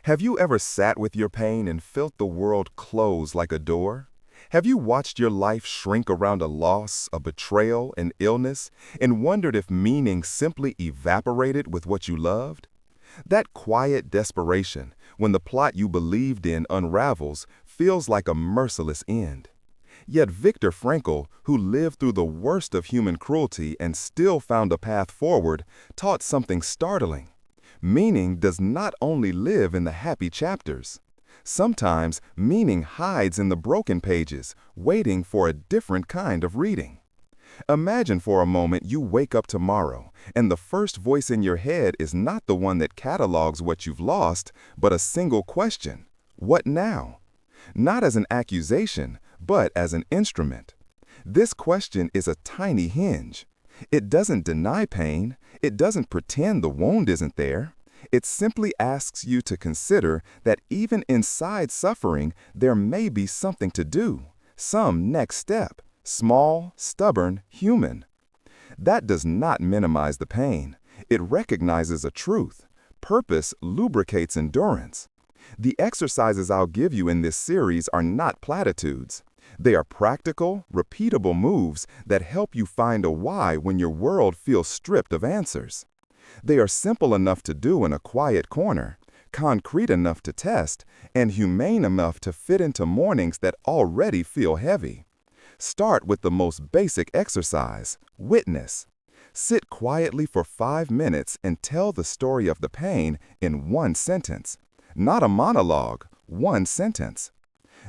Have you ever sat with your pain and felt the world close like a door? Have you watched your life shrink around a loss, a betrayal, an illness, and wondered if meaning simply evaporated with what you loved? That quiet desperation, when the plot you believed in unravels, feels like a merciless end. Yet Viktor Frankl, who lived through the worst of human cruelty and still found a path forward, taught something startling. Meaning does not only live in the happy chapters. Sometimes meaning hides in the broken pages, waiting for a different kind of reading. Imagine for a moment you wake up tomorrow, and the first voice in your head is not the one that catalogs what you've lost, but a single question: what now? Not as an accusation, but as an instrument. This question is a tiny hinge. It doesn't deny pain. It doesn't pretend the wound isn't there. It simply asks you to consider that even inside suffering, there may be something to do, some next step, small, stubborn, human. That does not minimize the pain. It recognizes a truth. Purpose lubricates endurance. The exercises I'll give you in this series are not platitudes. They are practical, repeatable moves that help you find a why when your world feels stripped of answers. They are simple enough to do in a quiet corner, concrete enough to test, and humane enough to fit into mornings that already feel heavy. Start with the most basic exercise: witness. Sit quietly for 5 minutes and tell the story of the pain in one sentence. Not a monologue, one sentence.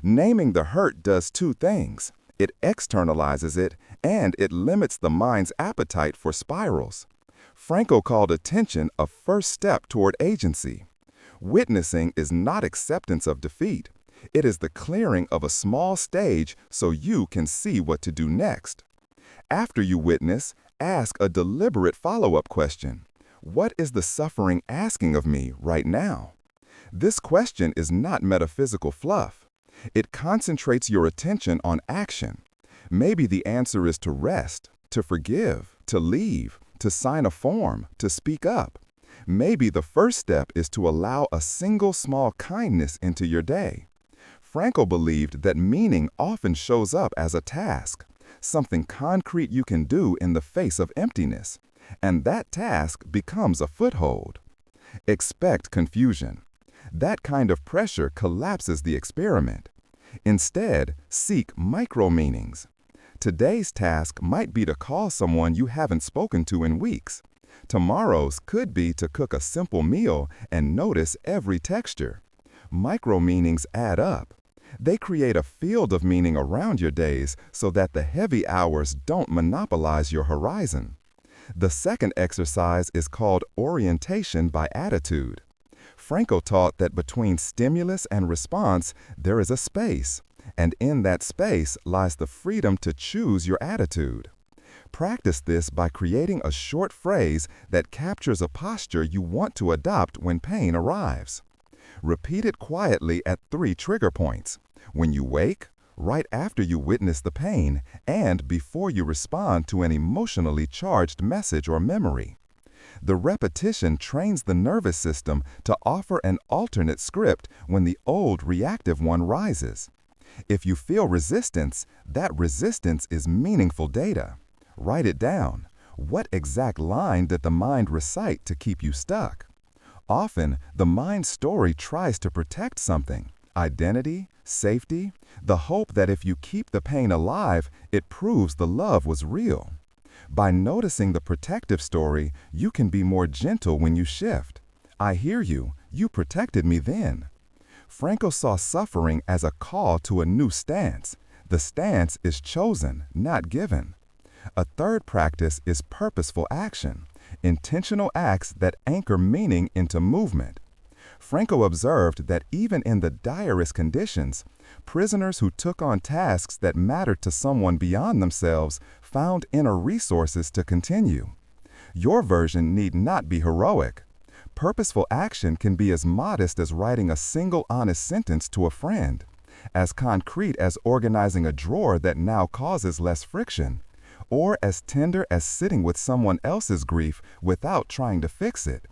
Naming the hurt does two things. It externalizes it, and it limits the mind's appetite for spirals. Frankl called attention a first step toward agency. Witnessing is not acceptance of defeat. It is the clearing of a small stage so you can see what to do next. After you witness, ask a deliberate follow-up question. What is the suffering asking of me right now? This question is not metaphysical fluff. It concentrates your attention on action. Maybe the answer is to rest, to forgive, to leave, to sign a form, to speak up. Maybe the first step is to allow a single small kindness into your day. Frankl believed that meaning often shows up as a task, something concrete you can do in the face of emptiness, and that task becomes a foothold. Expect confusion. That kind of pressure collapses the experiment. Instead, seek micro-meanings. Today's task might be to call someone you haven't spoken to in weeks. Tomorrow's could be to cook a simple meal and notice every texture. Micro-meanings add up. They create a field of meaning around your days so that the heavy hours don't monopolize your horizon. The second exercise is called orientation by attitude. Frankl taught that between stimulus and response, there is a space, and in that space lies the freedom to choose your attitude. Practice this by creating a short phrase that captures a posture you want to adopt when pain arrives. Repeat it quietly at 3 trigger points: when you wake, right after you witness the pain, and before you respond to an emotionally charged message or memory. The repetition trains the nervous system to offer an alternate script when the old reactive one rises. If you feel resistance, that resistance is meaningful data. Write it down. What exact line did the mind recite to keep you stuck? Often, the mind's story tries to protect something: identity, safety, the hope that if you keep the pain alive, it proves the love was real. By noticing the protective story, you can be more gentle when you shift. I hear you. You protected me then. Frankl saw suffering as a call to a new stance. The stance is chosen, not given. A third practice is purposeful action, intentional acts that anchor meaning into movement. Frankl observed that even in the direst conditions, prisoners who took on tasks that mattered to someone beyond themselves found inner resources to continue. Your version need not be heroic. Purposeful action can be as modest as writing a single honest sentence to a friend, as concrete as organizing a drawer that now causes less friction, or as tender as sitting with someone else's grief without trying to fix it.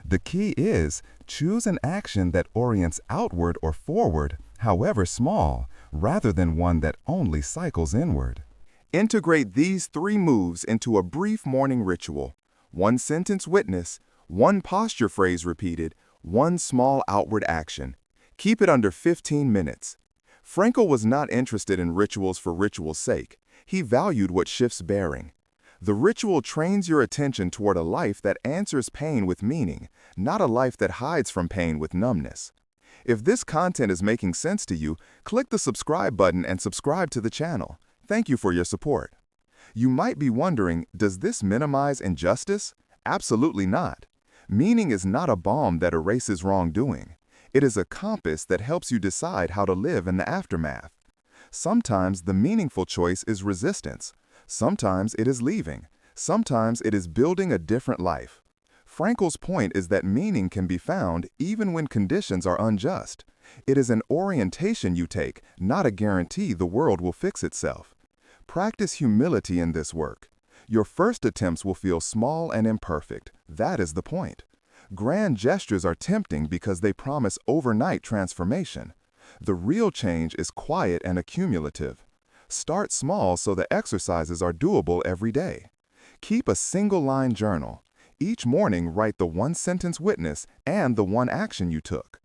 The key is choose an action that orients outward or forward, however small, rather than one that only cycles inward. Integrate these 3 moves into a brief morning ritual. 1 sentence witness, 1 posture phrase repeated, 1 small outward action. Keep it under 15 minutes. Frankl was not interested in rituals for ritual's sake. He valued what shifts bearing. The ritual trains your attention toward a life that answers pain with meaning, not a life that hides from pain with numbness. If this content is making sense to you, click the subscribe button and subscribe to the channel. Thank you for your support. You might be wondering, does this minimize injustice? Absolutely not. Meaning is not a balm that erases wrongdoing. It is a compass that helps you decide how to live in the aftermath. Sometimes the meaningful choice is resistance. Sometimes it is leaving. Sometimes it is building a different life. Frankl's point is that meaning can be found even when conditions are unjust. It is an orientation you take, not a guarantee the world will fix itself. Practice humility in this work. Your first attempts will feel small and imperfect. That is the point. Grand gestures are tempting because they promise overnight transformation. The real change is quiet and accumulative. Start small so the exercises are doable every day. Keep a single-line journal. Each morning, write the 1-sentence witness and the 1 action you took.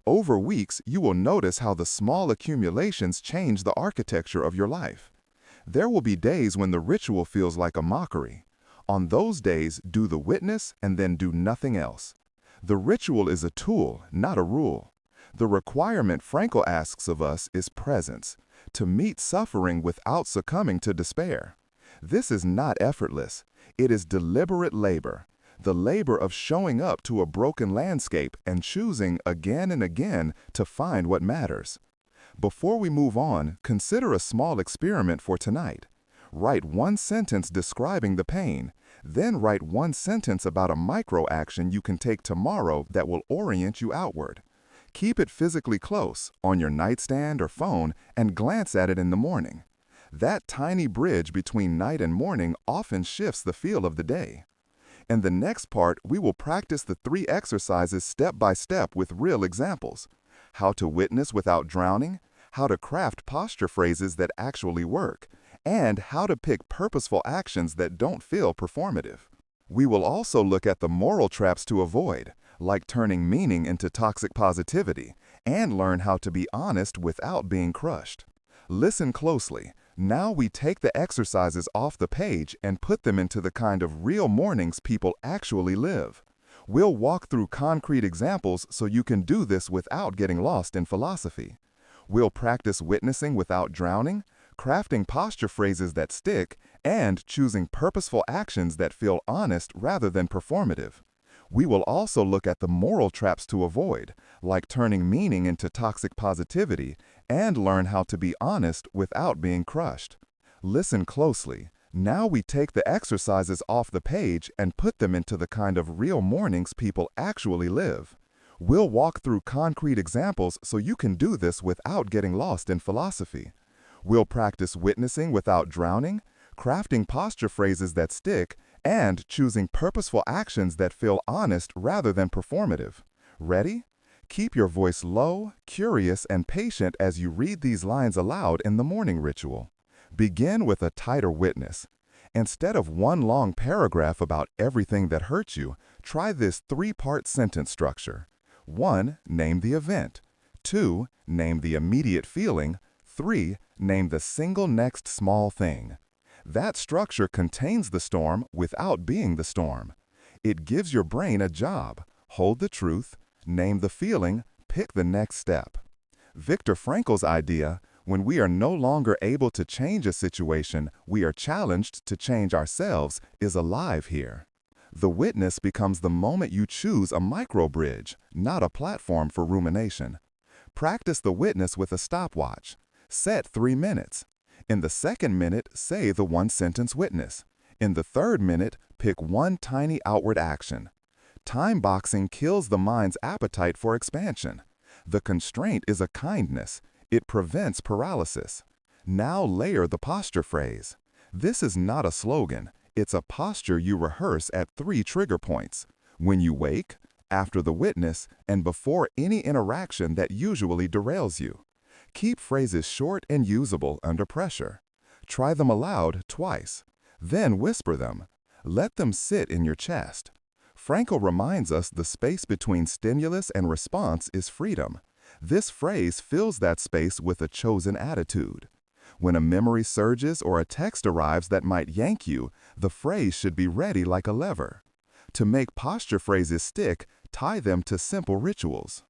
Over weeks, you will notice how the small accumulations change the architecture of your life. There will be days when the ritual feels like a mockery. On those days, do the witness and then do nothing else. The ritual is a tool, not a rule. The requirement Frankl asks of us is presence, to meet suffering without succumbing to despair. This is not effortless. It is deliberate labor, the labor of showing up to a broken landscape and choosing again and again to find what matters. Before we move on, consider a small experiment for tonight. Write 1 sentence describing the pain, then write 1 sentence about a micro-action you can take tomorrow that will orient you outward. Keep it physically close, on your nightstand or phone, and glance at it in the morning. That tiny bridge between night and morning often shifts the feel of the day. In the next part, we will practice the 3 exercises step by step with real examples. How to witness without drowning, how to craft posture phrases that actually work, and how to pick purposeful actions that don't feel performative. We will also look at the moral traps to avoid, like turning meaning into toxic positivity, and learn how to be honest without being crushed. Listen closely. Now we take the exercises off the page and put them into the kind of real mornings people actually live. We'll walk through concrete examples so you can do this without getting lost in philosophy. We'll practice witnessing without drowning, crafting posture phrases that stick, and choosing purposeful actions that feel honest rather than performative. We will also look at the moral traps to avoid, like turning meaning into toxic positivity, and learn how to be honest without being crushed. Listen closely. Now we take the exercises off the page and put them into the kind of real mornings people actually live. We'll walk through concrete examples so you can do this without getting lost in philosophy. We'll practice witnessing without drowning, crafting posture phrases that stick, and choosing purposeful actions that feel honest rather than performative. Ready? Keep your voice low, curious, and patient as you read these lines aloud in the morning ritual. Begin with a tighter witness. Instead of 1 long paragraph about everything that hurt you, try this 3-part sentence structure. 1. Name the event. 2. Name the immediate feeling. 3. Name the single next small thing. That structure contains the storm without being the storm. It gives your brain a job. Hold the truth, name the feeling, pick the next step. Viktor Frankl's idea, when we are no longer able to change a situation, we are challenged to change ourselves, is alive here. The witness becomes the moment you choose a micro-bridge, not a platform for rumination. Practice the witness with a stopwatch. Set 3 minutes. In the 2nd minute, say the 1-sentence witness. In the 3rd minute, pick 1 tiny outward action. Time boxing kills the mind's appetite for expansion. The constraint is a kindness. It prevents paralysis. Now layer the posture phrase. This is not a slogan. It's a posture you rehearse at 3 trigger points. When you wake, after the witness, and before any interaction that usually derails you. Keep phrases short and usable under pressure. Try them aloud twice. Then whisper them. Let them sit in your chest. Frankl reminds us the space between stimulus and response is freedom. This phrase fills that space with a chosen attitude. When a memory surges or a text arrives that might yank you, the phrase should be ready like a lever. To make posture phrases stick, tie them to simple rituals.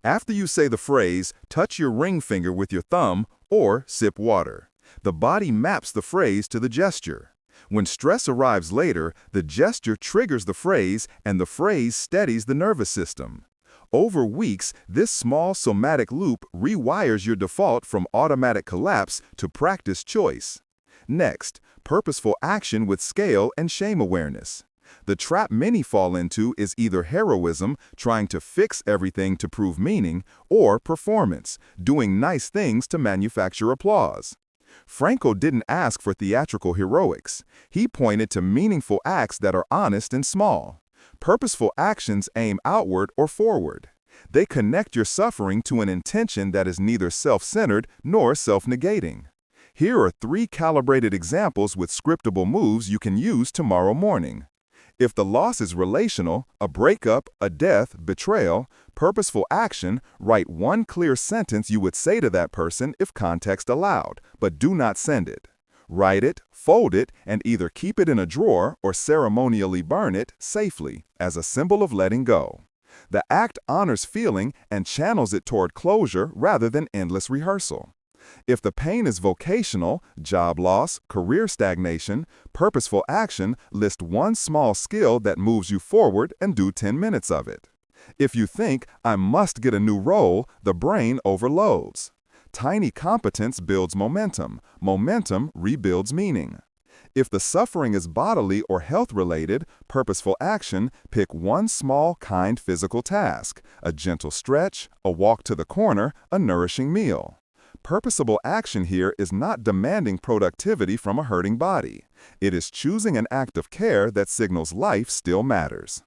After you say the phrase, touch your ring finger with your thumb or sip water. The body maps the phrase to the gesture. When stress arrives later, the gesture triggers the phrase and the phrase steadies the nervous system. Over weeks, this small somatic loop rewires your default from automatic collapse to practice choice. Next, purposeful action with scale and shame awareness. The trap many fall into is either heroism, trying to fix everything to prove meaning, or performance, doing nice things to manufacture applause. Frankl didn't ask for theatrical heroics. He pointed to meaningful acts that are honest and small. Purposeful actions aim outward or forward. They connect your suffering to an intention that is neither self-centered nor self-negating. Here are 3 calibrated examples with scriptable moves you can use tomorrow morning. If the loss is relational, a breakup, a death, betrayal, purposeful action, write one clear sentence you would say to that person if context allowed, but do not send it. Write it, fold it, and either keep it in a drawer or ceremonially burn it safely as a symbol of letting go. The act honors feeling and channels it toward closure rather than endless rehearsal. If the pain is vocational, job loss, career stagnation, purposeful action, list one small skill that moves you forward and do 10 minutes of it. If you think, I must get a new role, the brain overloads. Tiny competence builds momentum. Momentum rebuilds meaning. If the suffering is bodily or health-related, purposeful action, pick one small, kind physical task, a gentle stretch, a walk to the corner, a nourishing meal. Purposeful action here is not demanding productivity from a hurting body. It is choosing an act of care that signals life still matters.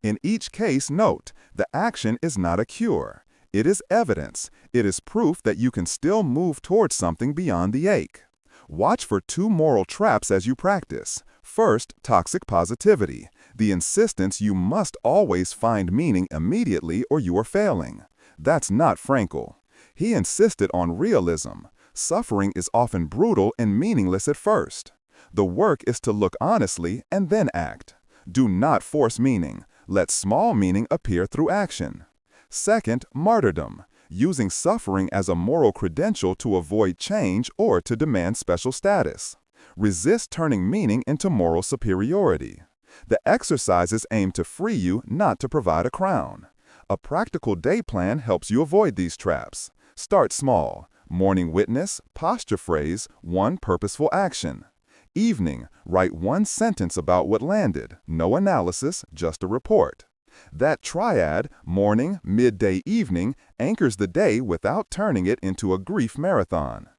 In each case, note, the action is not a cure. It is evidence. It is proof that you can still move towards something beyond the ache. Watch for 2 moral traps as you practice. First, toxic positivity, the insistence you must always find meaning immediately or you are failing. That's not Frankl. He insisted on realism. Suffering is often brutal and meaningless at first. The work is to look honestly and then act. Do not force meaning. Let small meaning appear through action. Second, martyrdom, using suffering as a moral credential to avoid change or to demand special status. Resist turning meaning into moral superiority. The exercises aim to free you, not to provide a crown. A practical day plan helps you avoid these traps. Start small. Morning witness, posture phrase, 1 purposeful action. Evening, write 1 sentence about what landed, no analysis, just a report. That triad, morning, midday, evening, anchors the day without turning it into a grief marathon.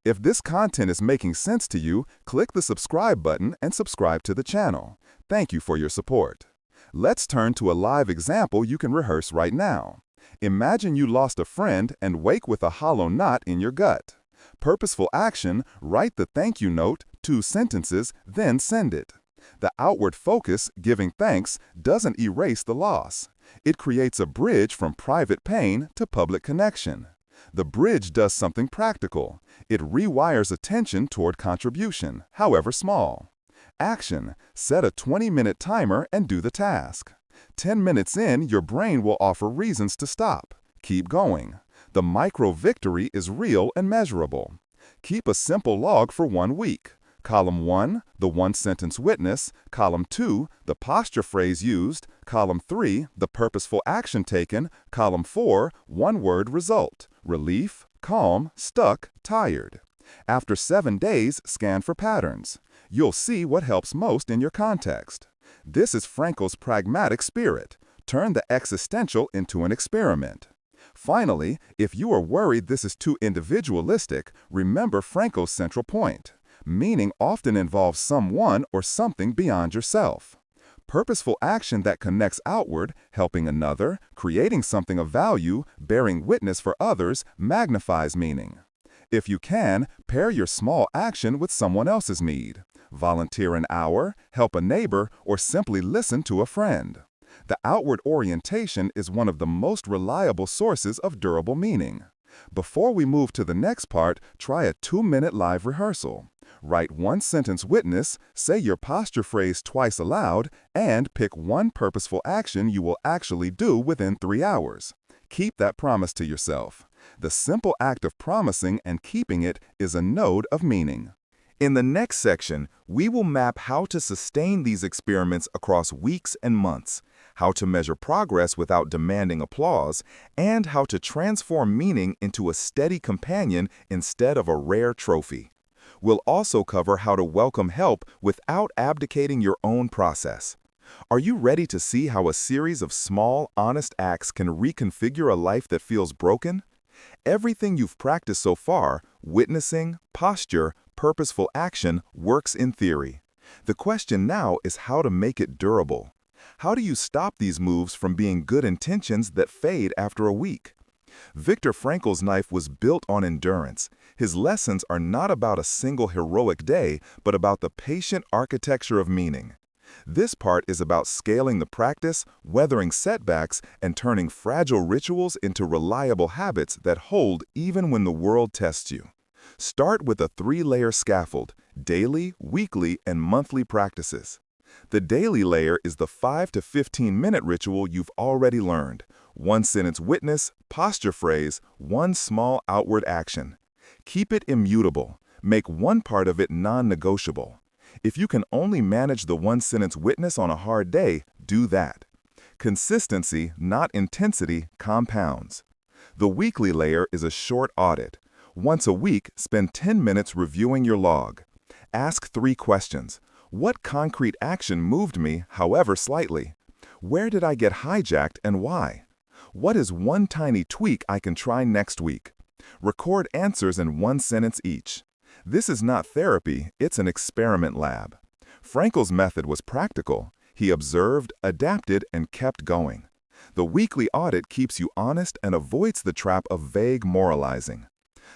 If this content is making sense to you, click the subscribe button and subscribe to the channel. Thank you for your support. Let's turn to a live example you can rehearse right now. Imagine you lost a friend and wake with a hollow knot in your gut. Purposeful action, write the thank you note, 2 sentences, then send it. The outward focus, giving thanks, doesn't erase the loss. It creates a bridge from private pain to public connection. The bridge does something practical. It rewires attention toward contribution, however small. Action, set a 20-minute timer and do the task. 10 minutes in, your brain will offer reasons to stop. Keep going. The micro-victory is real and measurable. Keep a simple log for 1 week. Column 1, the 1-sentence witness. Column 2, the posture phrase used. Column 3, the purposeful action taken. Column 4, 1-word result. Relief, calm, stuck, tired. After 7 days, scan for patterns. You'll see what helps most in your context. This is Frankl's pragmatic spirit. Turn the existential into an experiment. Finally, if you are worried this is too individualistic, remember Frankl's central point. Meaning often involves someone or something beyond yourself. Purposeful action that connects outward, helping another, creating something of value, bearing witness for others, magnifies meaning. If you can, pair your small action with someone else's need. Volunteer an hour, help a neighbor, or simply listen to a friend. The outward orientation is one of the most reliable sources of durable meaning. Before we move to the next part, try a 2-minute live rehearsal. Write one sentence witness, say your posture phrase twice aloud, and pick one purposeful action you will actually do within 3 hours. Keep that promise to yourself. The simple act of promising and keeping it is a node of meaning. In the next section, we will map how to sustain these experiments across weeks and months, how to measure progress without demanding applause, and how to transform meaning into a steady companion instead of a rare trophy. We'll also cover how to welcome help without abdicating your own process. Are you ready to see how a series of small, honest acts can reconfigure a life that feels broken? Everything you've practiced so far, witnessing, posture, purposeful action, works in theory. The question now is how to make it durable. How do you stop these moves from being good intentions that fade after a week? Viktor Frankl's knife was built on endurance. His lessons are not about a single heroic day, but about the patient architecture of meaning. This part is about scaling the practice, weathering setbacks, and turning fragile rituals into reliable habits that hold even when the world tests you. Start with a 3-layer scaffold: daily, weekly, and monthly practices. The daily layer is the 5 to 15-minute ritual you've already learned. 1-sentence witness, posture phrase, one small outward action. Keep it immutable. Make one part of it non-negotiable. If you can only manage the 1-sentence witness on a hard day, do that. Consistency, not intensity, compounds. The weekly layer is a short audit. Once a week, spend 10 minutes reviewing your log. Ask 3 questions. What concrete action moved me, however slightly? Where did I get hijacked and why? What is one tiny tweak I can try next week? Record answers in 1 sentence each. This is not therapy, it's an experiment lab. Frankl's method was practical. He observed, adapted, and kept going. The weekly audit keeps you honest and avoids the trap of vague moralizing.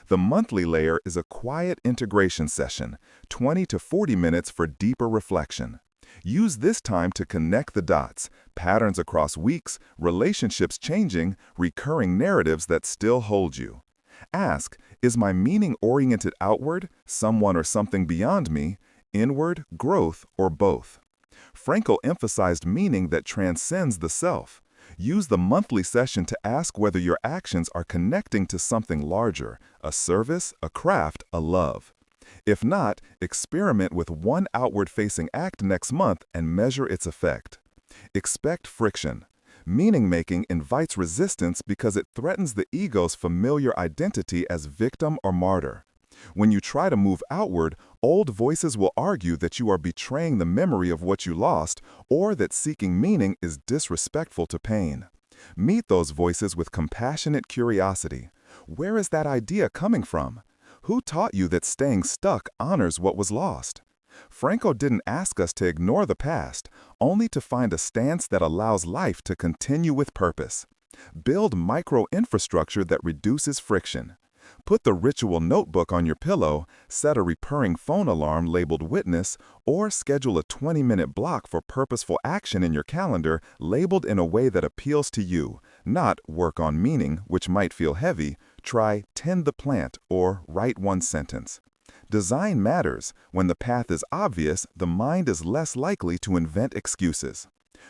The monthly layer is a quiet integration session, 20 to 40 minutes for deeper reflection. Use this time to connect the dots, patterns across weeks, relationships changing, recurring narratives that still hold you. Ask, is my meaning oriented outward, someone or something beyond me, inward, growth, or both? Frankl emphasized meaning that transcends the self. Use the monthly session to ask whether your actions are connecting to something larger, a service, a craft, a love. If not, experiment with one outward-facing act next month and measure its effect. Expect friction. Meaning-making invites resistance because it threatens the ego's familiar identity as victim or martyr. When you try to move outward, old voices will argue that you are betraying the memory of what you lost or that seeking meaning is disrespectful to pain. Meet those voices with compassionate curiosity. Where is that idea coming from? Who taught you that staying stuck honors what was lost? Frankl didn't ask us to ignore the past, only to find a stance that allows life to continue with purpose. Build micro-infrastructure that reduces friction. Put the ritual notebook on your pillow, set a recurring phone alarm labeled witness, or schedule a 20-minute block for purposeful action in your calendar labeled in a way that appeals to you, not work on meaning, which might feel heavy. Try tend the plant or write 1 sentence. Design matters. When the path is obvious, the mind is less likely to invent excuses.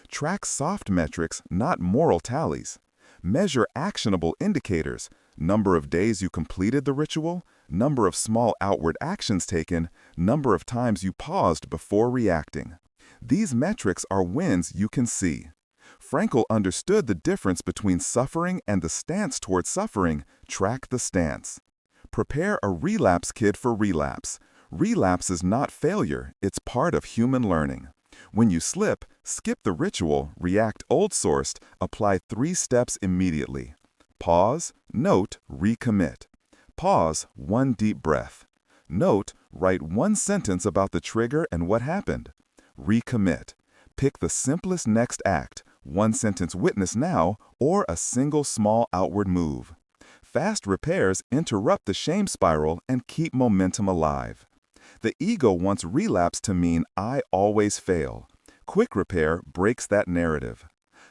Track soft metrics, not moral tallies. Measure actionable indicators. Number of days you completed the ritual, number of small outward actions taken, number of times you paused before reacting. These metrics are wins you can see. Frankl understood the difference between suffering and the stance toward suffering. Track the stance. Prepare a relapse kit for relapse. Relapse is not failure, it's part of human learning. When you slip, skip the ritual, react old-sourced, apply 3 steps immediately. Pause, note, recommit. Pause, 1 deep breath. Note, write 1 sentence about the trigger and what happened. Recommit. Pick the simplest next act, one-sentence witness now, or a single small outward move. Fast repairs interrupt the shame spiral and keep momentum alive. The ego wants relapse to mean I always fail. Quick repair breaks that narrative.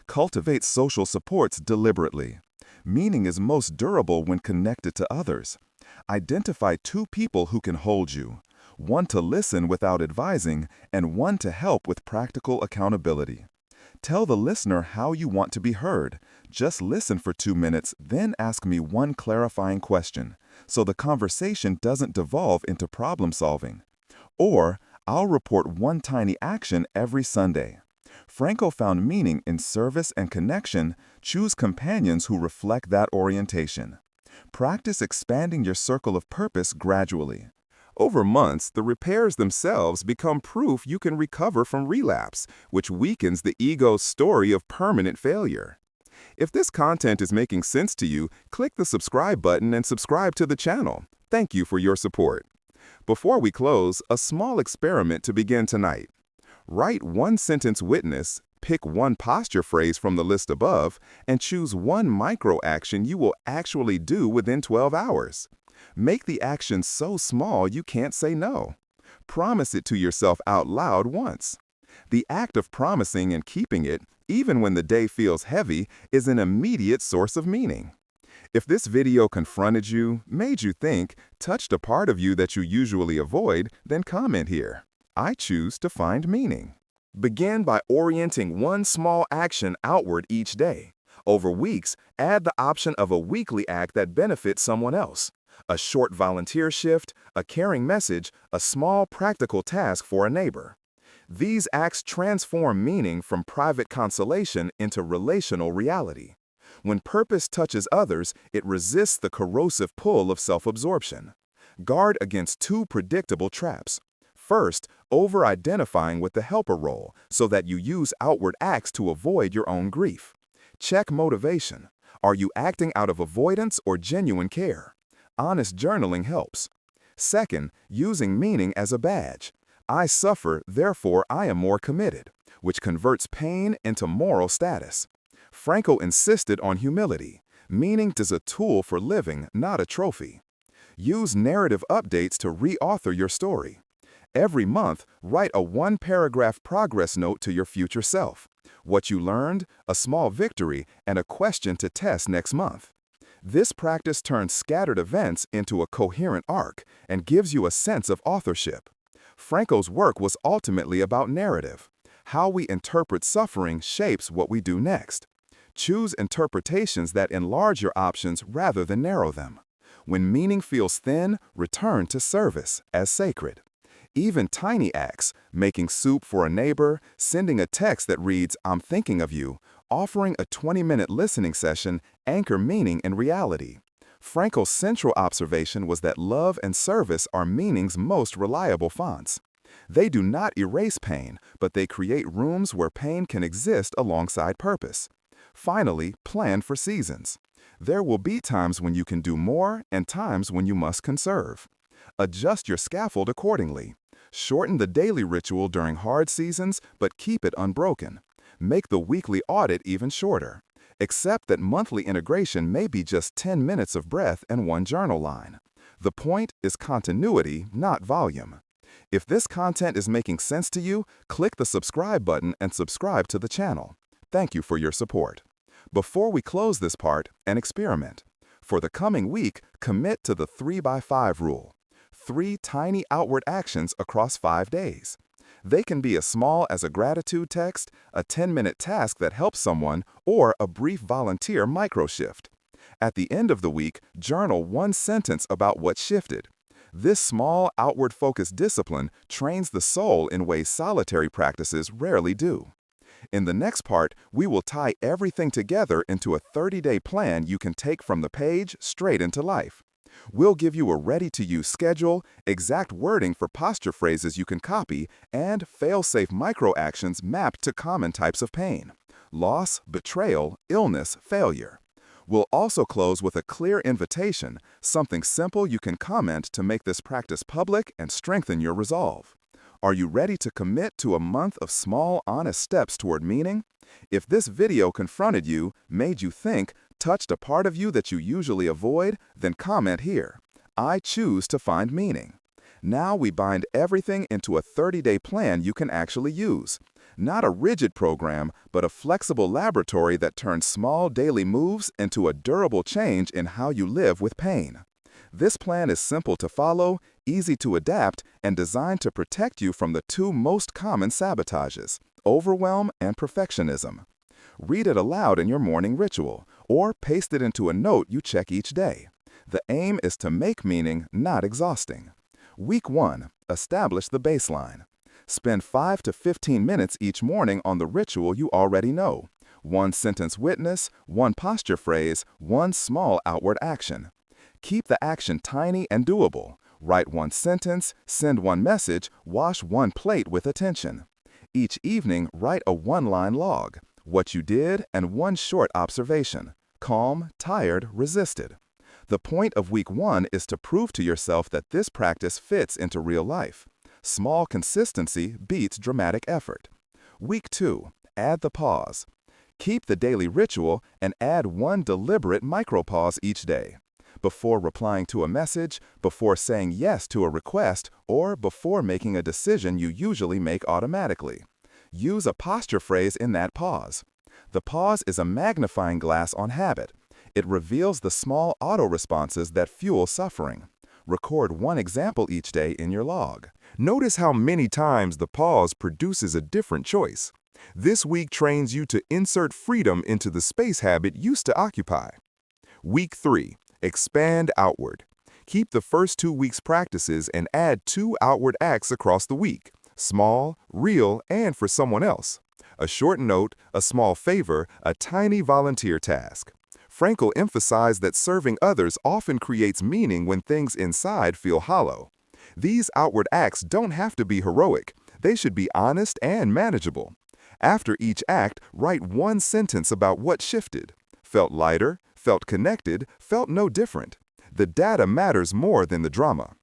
Cultivate social supports deliberately. Meaning is most durable when connected to others. Identify two people who can hold you, one to listen without advising and one to help with practical accountability. Tell the listener how you want to be heard. Just listen for 2 minutes, then ask me one clarifying question, so the conversation doesn't devolve into problem solving. Or, I'll report one tiny action every Sunday. Frankl found meaning in service and connection. Choose companions who reflect that orientation. Practice expanding your circle of purpose gradually. Over months, the repairs themselves become proof you can recover from relapse, which weakens the ego's story of permanent failure. If this content is making sense to you, click the subscribe button and subscribe to the channel. Thank you for your support. Before we close, a small experiment to begin tonight. Write one-sentence witness, pick one posture phrase from the list above, and choose one micro-action you will actually do within 12 hours. Make the action so small you can't say no. Promise it to yourself out loud once. The act of promising and keeping it, even when the day feels heavy, is an immediate source of meaning. If this video confronted you, made you think, touched a part of you that you usually avoid, then comment here. I choose to find meaning. Begin by orienting one small action outward each day. Over weeks, add the option of a weekly act that benefits someone else. A short volunteer shift, a caring message, a small practical task for a neighbor. These acts transform meaning from private consolation into relational reality. When purpose touches others, it resists the corrosive pull of self-absorption. Guard against two predictable traps. First, over-identifying with the helper role so that you use outward acts to avoid your own grief. Check motivation. Are you acting out of avoidance or genuine care? Honest journaling helps. Second, using meaning as a badge. I suffer, therefore I am more committed, which converts pain into moral status. Frankl insisted on humility. Meaning is a tool for living, not a trophy. Use narrative updates to re-author your story. Every month, write a one-paragraph progress note to your future self. What you learned, a small victory, and a question to test next month. This practice turns scattered events into a coherent arc and gives you a sense of authorship. Frankl's work was ultimately about narrative. How we interpret suffering shapes what we do next. Choose interpretations that enlarge your options rather than narrow them. When meaning feels thin, return to service as sacred. Even tiny acts, making soup for a neighbor, sending a text that reads, "I'm thinking of you," offering a 20-minute listening session, anchor meaning in reality. Frankl's central observation was that love and service are meaning's most reliable fonts. They do not erase pain, but they create rooms where pain can exist alongside purpose. Finally, plan for seasons. There will be times when you can do more and times when you must conserve. Adjust your scaffold accordingly. Shorten the daily ritual during hard seasons, but keep it unbroken. Make the weekly audit even shorter. Accept that monthly integration may be just 10 minutes of breath and one journal line. The point is continuity, not volume. If this content is making sense to you, click the subscribe button and subscribe to the channel. Thank you for your support. Before we close this part, an experiment. For the coming week, commit to the 3x5 rule. 3 tiny outward actions across 5 days. They can be as small as a gratitude text, a 10-minute task that helps someone, or a brief volunteer micro-shift. At the end of the week, journal one sentence about what shifted. This small, outward-focused discipline trains the soul in ways solitary practices rarely do. In the next part, we will tie everything together into a 30-day plan you can take from the page straight into life. We'll give you a ready-to-use schedule, exact wording for posture phrases you can copy, and fail-safe micro-actions mapped to common types of pain: loss, betrayal, illness, failure. We'll also close with a clear invitation, something simple you can comment to make this practice public and strengthen your resolve. Are you ready to commit to a month of small, honest steps toward meaning? If this video confronted you, made you think, touched a part of you that you usually avoid, then comment here. I choose to find meaning. Now we bind everything into a 30-day plan you can actually use. Not a rigid program, but a flexible laboratory that turns small daily moves into a durable change in how you live with pain. This plan is simple to follow, easy to adapt, and designed to protect you from the two most common sabotages, overwhelm and perfectionism. Read it aloud in your morning ritual, or paste it into a note you check each day. The aim is to make meaning not exhausting. Week 1. Establish the baseline. Spend 5 to 15 minutes each morning on the ritual you already know. One sentence witness, one posture phrase, one small outward action. Keep the action tiny and doable. Write one sentence, send one message, wash one plate with attention. Each evening, write a one-line log. What you did and one short observation. Calm, tired, resisted. The point of week 1 is to prove to yourself that this practice fits into real life. Small consistency beats dramatic effort. Week 2. Add the pause. Keep the daily ritual and add one deliberate micropause each day. Before replying to a message, before saying yes to a request, or before making a decision you usually make automatically. Use a posture phrase in that pause. The pause is a magnifying glass on habit. It reveals the small auto-responses that fuel suffering. Record one example each day in your log. Notice how many times the pause produces a different choice. This week trains you to insert freedom into the space habit used to occupy. Week 3. Expand outward. Keep the first 2 weeks' practices and add 2 outward acts across the week. Small, real, and for someone else. A short note, a small favor, a tiny volunteer task. Frankl emphasized that serving others often creates meaning when things inside feel hollow. These outward acts don't have to be heroic. They should be honest and manageable. After each act, write one sentence about what shifted. Felt lighter, felt connected, felt no different. The data matters more than the drama.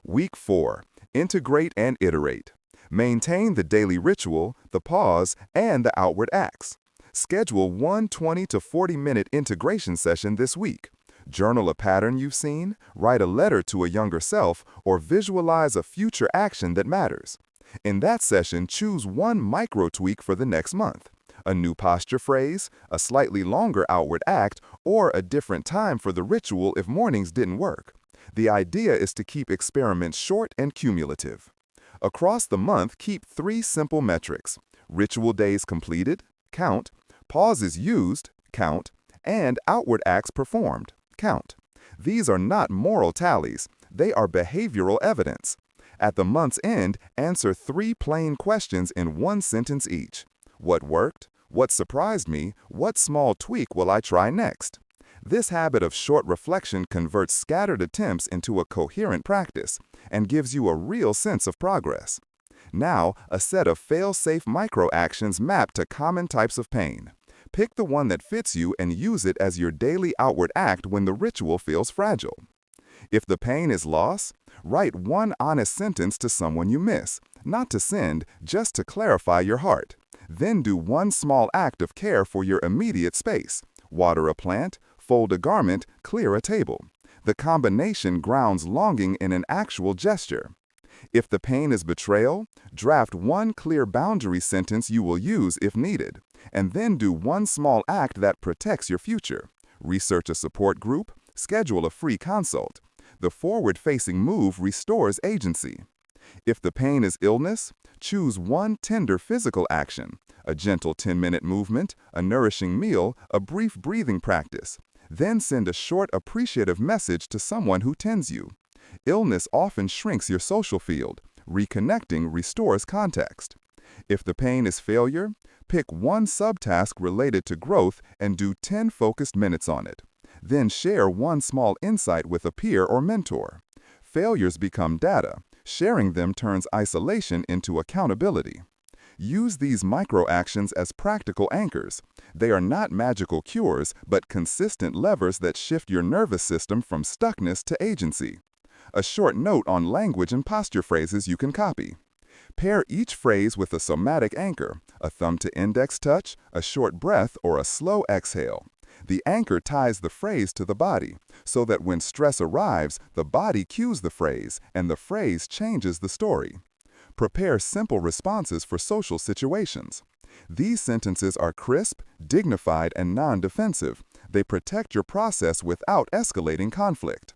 Week 4. Integrate and iterate. Maintain the daily ritual, the pause, and the outward acts. Schedule one 20 to 40-minute integration session this week. Journal a pattern you've seen, write a letter to a younger self, or visualize a future action that matters. In that session, choose one micro tweak for the next month. A new posture phrase, a slightly longer outward act, or a different time for the ritual if mornings didn't work. The idea is to keep experiments short and cumulative. Across the month, keep 3 simple metrics: ritual days completed, count; pauses used, count; and outward acts performed, count. These are not moral tallies, they are behavioral evidence. At the month's end, answer 3 plain questions in one sentence each. What worked? What surprised me? What small tweak will I try next? This habit of short reflection converts scattered attempts into a coherent practice and gives you a real sense of progress. Now, a set of fail-safe micro-actions mapped to common types of pain. Pick the one that fits you and use it as your daily outward act when the ritual feels fragile. If the pain is loss, write one honest sentence to someone you miss, not to send, just to clarify your heart. Then do one small act of care for your immediate space. Water a plant, fold a garment, clear a table. The combination grounds longing in an actual gesture. If the pain is betrayal, draft one clear boundary sentence you will use if needed, and then do one small act that protects your future. Research a support group, schedule a free consult. The forward-facing move restores agency. If the pain is illness, choose one tender physical action, a gentle 10-minute movement, a nourishing meal, a brief breathing practice. Then send a short appreciative message to someone who tends you. Illness often shrinks your social field. Reconnecting restores context. If the pain is failure, pick one subtask related to growth and do 10 focused minutes on it. Then share one small insight with a peer or mentor. Failures become data. Sharing them turns isolation into accountability. Use these micro-actions as practical anchors. They are not magical cures, but consistent levers that shift your nervous system from stuckness to agency. A short note on language and posture phrases you can copy. Pair each phrase with a somatic anchor, a thumb to index touch, a short breath, or a slow exhale. The anchor ties the phrase to the body, so that when stress arrives, the body cues the phrase, and the phrase changes the story. Prepare simple responses for social situations. These sentences are crisp, dignified, and non-defensive. They protect your process without escalating conflict.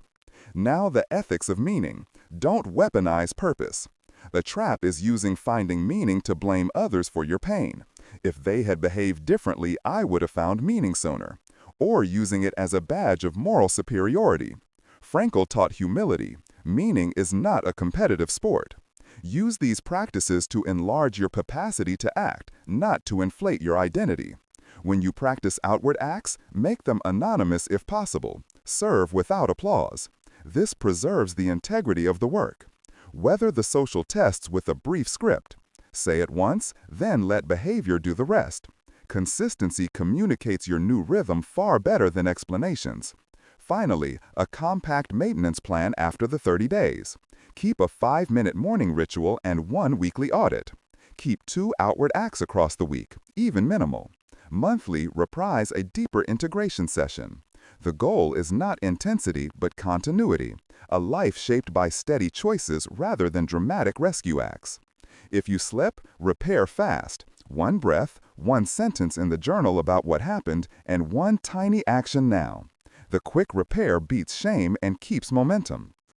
Now the ethics of meaning. Don't weaponize purpose. The trap is using finding meaning to blame others for your pain. If they had behaved differently, I would have found meaning sooner. Or using it as a badge of moral superiority. Frankl taught humility. Meaning is not a competitive sport. Use these practices to enlarge your capacity to act, not to inflate your identity. When you practice outward acts, make them anonymous if possible. Serve without applause. This preserves the integrity of the work. Weather the social tests with a brief script. Say it once, then let behavior do the rest. Consistency communicates your new rhythm far better than explanations. Finally, a compact maintenance plan after the 30 days. Keep a 5-minute morning ritual and 1 weekly audit. Keep 2 outward acts across the week, even minimal. Monthly, reprise a deeper integration session. The goal is not intensity, but continuity, a life shaped by steady choices rather than dramatic rescue acts. If you slip, repair fast. 1 breath, 1 sentence in the journal about what happened, and 1 tiny action now. The quick repair beats shame and keeps momentum.